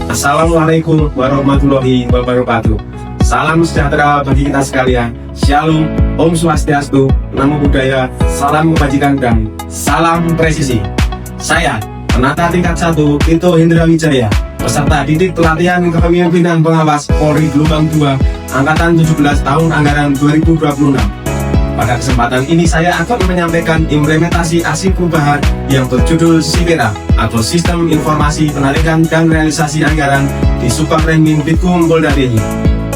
Assalamualaikum warahmatullahi wabarakatuh. Salam sejahtera bagi kita sekalian. Shalom, Om Swastiastu, Namo Buddhaya, salam kebajikan dan salam presisi. Saya, Penata Tingkat 1 Tito Hendra Wijaya, peserta didik pelatihan kepemimpinan pengawas Polri Gelombang 2, Angkatan 17 tahun anggaran 2026. Pada kesempatan ini saya akan menyampaikan implementasi aksi perubahan yang berjudul SIPERA atau Sistem Informasi Penarikan dan Realisasi Anggaran di Subagrenmin Bitkum Polda DIY.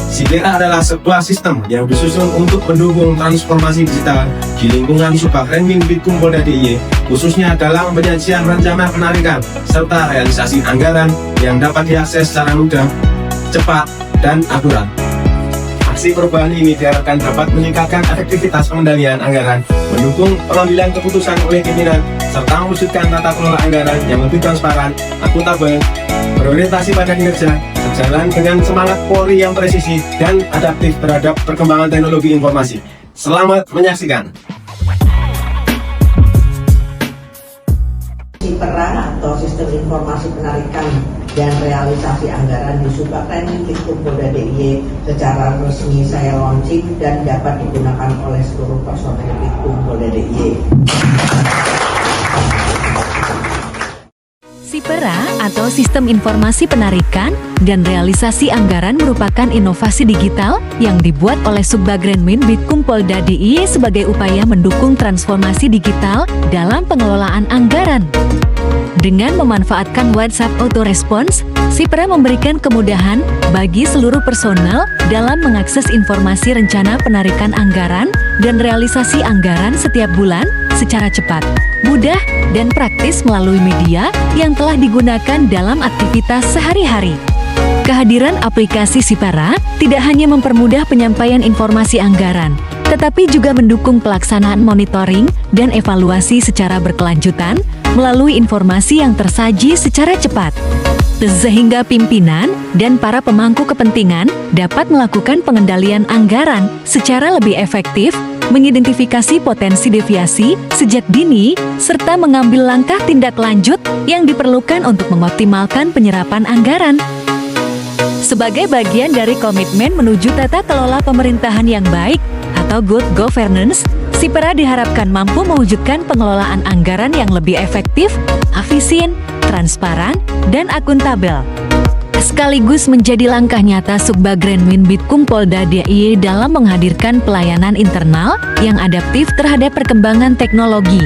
SIPERA adalah sebuah sistem yang disusun untuk mendukung transformasi digital di lingkungan Subagrenmin Bitkum Polda DIY, khususnya dalam penyajian rencana penarikan serta realisasi anggaran yang dapat diakses secara mudah, cepat, dan akurat. Aksi perubahan ini diharapkan dapat meningkatkan efektivitas pengendalian anggaran, mendukung pengambilan keputusan oleh pimpinan, serta mewujudkan tata kelola anggaran yang lebih transparan, akuntabel, berorientasi pada kinerja, sejalan dengan semangat Polri yang presisi dan adaptif terhadap perkembangan teknologi informasi. Selamat menyaksikan. SIPERA atau Sistem Informasi Penarikan dan Realisasi Anggaran di Subagrenmin Bitkum Polda DIY secara resmi saya launching dan dapat digunakan oleh seluruh personel Bitkum Polda DIY. SIPERA atau Sistem Informasi Penarikan dan Realisasi Anggaran merupakan inovasi digital yang dibuat oleh Subagrenmin Bitkum Polda DIY sebagai upaya mendukung transformasi digital dalam pengelolaan anggaran. Dengan memanfaatkan WhatsApp Auto-Response, SIPERA memberikan kemudahan bagi seluruh personel dalam mengakses informasi rencana penarikan anggaran dan realisasi anggaran setiap bulan secara cepat, mudah, dan praktis melalui media yang telah digunakan dalam aktivitas sehari-hari. Kehadiran aplikasi SIPERA tidak hanya mempermudah penyampaian informasi anggaran, tetapi juga mendukung pelaksanaan monitoring dan evaluasi secara berkelanjutan melalui informasi yang tersaji secara cepat, sehingga pimpinan dan para pemangku kepentingan dapat melakukan pengendalian anggaran secara lebih efektif, mengidentifikasi potensi deviasi sejak dini, serta mengambil langkah tindak lanjut yang diperlukan untuk mengoptimalkan penyerapan anggaran. Sebagai bagian dari komitmen menuju tata kelola pemerintahan yang baik atau good governance, SIPERA diharapkan mampu mewujudkan pengelolaan anggaran yang lebih efektif, efisien, transparan, dan akuntabel. Sekaligus menjadi langkah nyata Subagrenmin Bitkum Polda DIY dalam menghadirkan pelayanan internal yang adaptif terhadap perkembangan teknologi.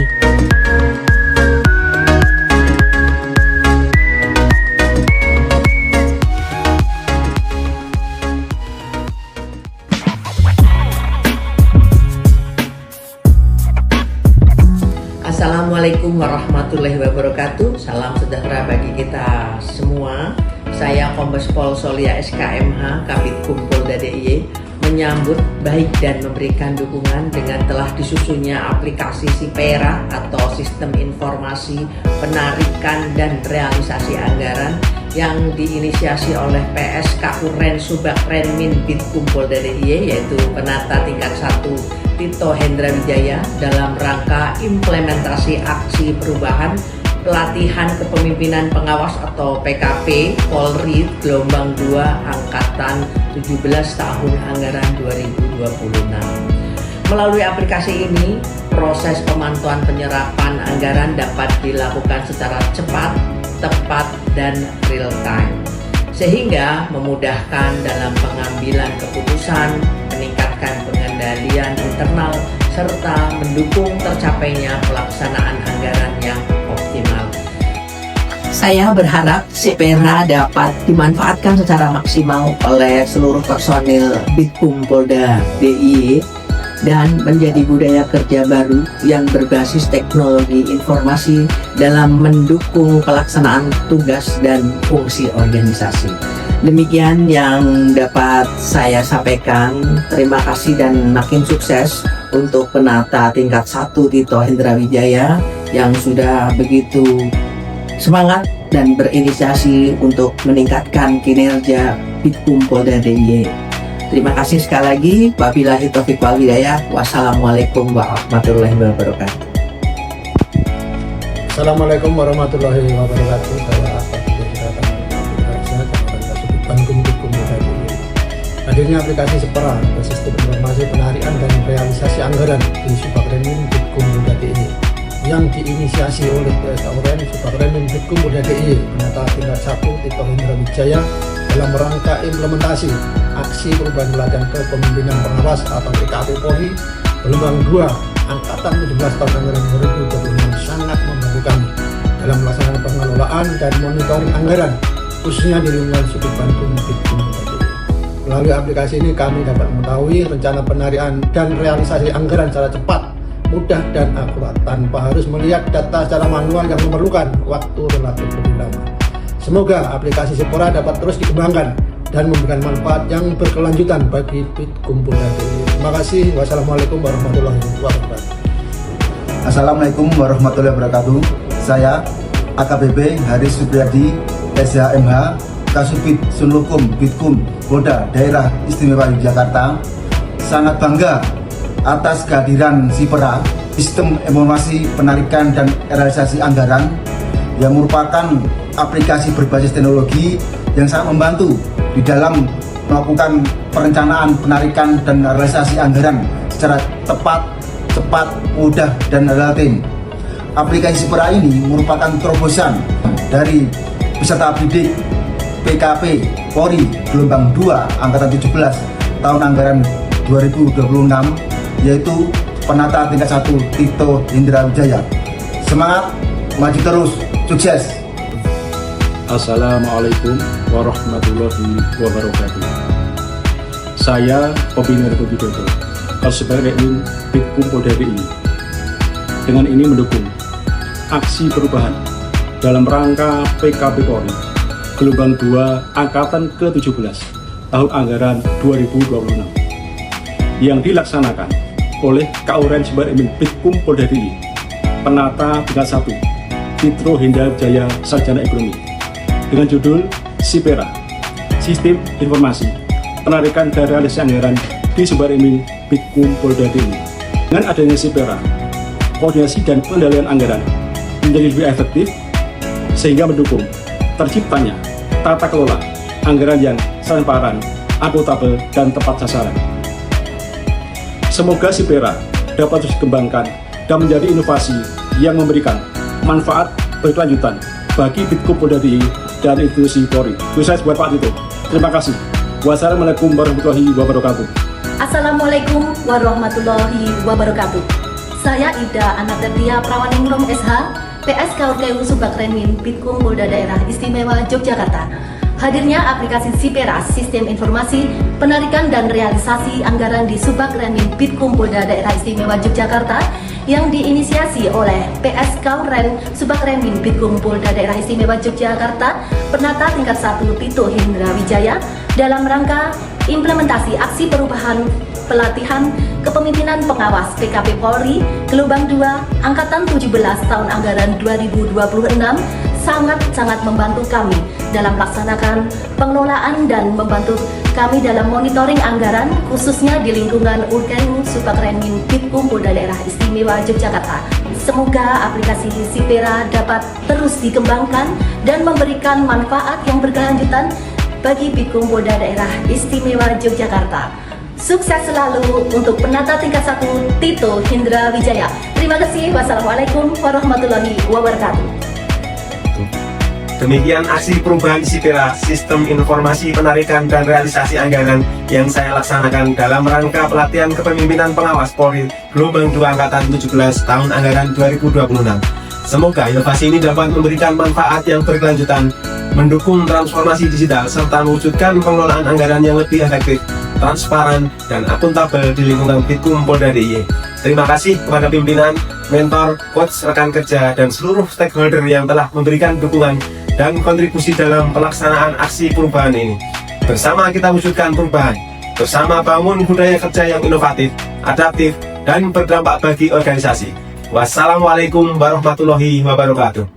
Assalamualaikum warahmatullahi wabarakatuh. Salam sejahtera bagi kita semua. Saya Kombes Pol Solia SKMH Kabitkum Polda DIY menyambut baik dan memberikan dukungan dengan telah disusunnya aplikasi SIPERA atau Sistem Informasi Penarikan dan Realisasi Anggaran yang diinisiasi oleh PSKU Ren Subagrenmin Bitkum Polda DIY, yaitu Penata Tingkat 1 Tito Hendra Wijaya, dalam rangka implementasi aksi perubahan pelatihan kepemimpinan pengawas atau PKP Polri Gelombang 2 Angkatan 17 tahun anggaran 2026. Melalui aplikasi ini, proses pemantauan penyerapan anggaran dapat dilakukan secara cepat, tepat, dan real time, sehingga memudahkan dalam pengambilan keputusan, meningkatkan pengendalian internal, serta mendukung tercapainya pelaksanaan anggaran yang optimal. Saya berharap SIPERA dapat dimanfaatkan secara maksimal oleh seluruh personil Bitkum Polda DIY dan menjadi budaya kerja baru yang berbasis teknologi informasi dalam mendukung pelaksanaan tugas dan fungsi organisasi. Demikian yang dapat saya sampaikan. Terima kasih dan makin sukses untuk Penata Tingkat 1 Tito Hendra Wijaya yang sudah begitu semangat dan berinisiasi untuk meningkatkan kinerja Bitkum Polda DIY. Terima kasih sekali lagi. Wabillahi taufiq wal hidayah. Wassalamualaikum warahmatullahi wabarakatuh. Assalamualaikum warahmatullahi wabarakatuh. Saya hadirnya aplikasi Sepera, sistem informasi penarikan dan realisasi anggaran di Subagremin Bitkumpolda DIY yang diinisiasi oleh PSKURN Subagremin Bitkumpolda DIY Penata tingkat 1 Tito Hendra Wijaya dalam rangka implementasi aksi perubahan pelatihan kepemimpinan pengawas atau PKP Polri gelombang 2 angkatan 17 tahun anggaran 2026 sangat membantu kami dalam melaksanakan pengelolaan dan monitoring anggaran khususnya di lingkungan Sudut Bandung Bitkumpolda DIY. Melalui aplikasi ini kami dapat mengetahui rencana penarikan dan realisasi anggaran secara cepat, mudah dan akurat tanpa harus melihat data secara manual yang memerlukan waktu relatif lebih lama. Semoga aplikasi Sepera dapat terus dikembangkan dan memberikan manfaat yang berkelanjutan bagi Bitkumpolda DIY. Terima kasih. Wassalamualaikum warahmatullahi wabarakatuh. Assalamualaikum warahmatullahi wabarakatuh. Saya AKBP Haris Supriyadi, SHMH, Kasubit Sunlukum Bitkum Polda Daerah Istimewa Yogyakarta, sangat bangga atas kehadiran Sepera, sistem informasi penarikan dan realisasi anggaran, yang merupakan aplikasi berbasis teknologi yang sangat membantu di dalam melakukan perencanaan penarikan dan realisasi anggaran secara tepat, cepat, mudah, dan relatif. Aplikasi Sepera ini merupakan terobosan dari peserta didik PKP Polri gelombang 2 angkatan 17 tahun anggaran 2026, yaitu Penata tingkat 1 Tito Hendra Wijaya. Semangat, maju terus, sukses. Assalamualaikum warahmatullahi wabarakatuh. Saya Pembina Widodo, Kasubagremin Bitkumpolda DIY. Dengan ini mendukung aksi perubahan dalam rangka PKP Polri gelombang 2 angkatan ke-17 tahun anggaran 2026 yang dilaksanakan oleh KURN Subagremin Bitkumpolda DIY Penata tingkat 1 Tito Hendra Wijaya Sarjana Ekonomi dengan judul Sepera, Sistem Informasi Penarikan dan Realisasi Anggaran di Subagremin Bitkumpolda DIY. Dengan adanya Sepera, koordinasi dan pengendalian anggaran menjadi lebih efektif sehingga mendukung terciptanya tata kelola anggaran yang transparan, akuntabel, dan tepat sasaran. Semoga Sepera dapat terus dikembangkan dan menjadi inovasi yang memberikan manfaat berkelanjutan bagi Bitkumpolda DIY dan institusi Polri. Sukses buat Pak Tito. Terima kasih. Wassalamualaikum warahmatullahi wabarakatuh. Assalamualaikum warahmatullahi wabarakatuh. Saya Ida Anastasia Prawaningrum SH, PSKURN Subagremin Bitkumpolda Daerah Istimewa Yogyakarta. Hadirnya aplikasi Sepera, Sistem Informasi Penarikan dan Realisasi Anggaran di Subagremin Bitkumpolda Daerah Istimewa Yogyakarta yang diinisiasi oleh PSKURN Subagremin Bitkumpolda Daerah Istimewa Yogyakarta Penata tingkat 1 Tito Hendra Wijaya dalam rangka implementasi aksi perubahan pelatihan kepemimpinan pengawas PKP Polri gelombang 2 angkatan 17 tahun anggaran 2026 sangat membantu kami dalam melaksanakan pengelolaan dan membantu kami dalam monitoring anggaran khususnya di lingkungan UKM Subagremin Bitkumpolda Daerah Istimewa Yogyakarta. Semoga aplikasi Sepera dapat terus dikembangkan dan memberikan manfaat yang berkelanjutan bagi Bitkumpolda Daerah Istimewa Yogyakarta. Sukses selalu untuk Penata tingkat 1 Tito Hendra Wijaya. Terima kasih. Wassalamualaikum warahmatullahi wabarakatuh. Demikian aksi perubahan Sepera, Sistem Informasi Penarikan dan Realisasi Anggaran yang saya laksanakan dalam rangka pelatihan kepemimpinan pengawas Polri gelombang 2 angkatan 17 tahun anggaran 2026. Semoga inovasi ini dapat memberikan manfaat yang berkelanjutan, mendukung transformasi digital, serta mewujudkan pengelolaan anggaran yang lebih efektif, transparan, dan akuntabel di lingkungan Bitkumpolda DIY. Terima kasih kepada pimpinan, mentor, coach, rekan kerja, dan seluruh stakeholder yang telah memberikan dukungan dan kontribusi dalam pelaksanaan aksi perubahan ini. Bersama kita wujudkan perubahan, bersama bangun budaya kerja yang inovatif, adaptif, dan berdampak bagi organisasi. Wassalamualaikum warahmatullahi wabarakatuh.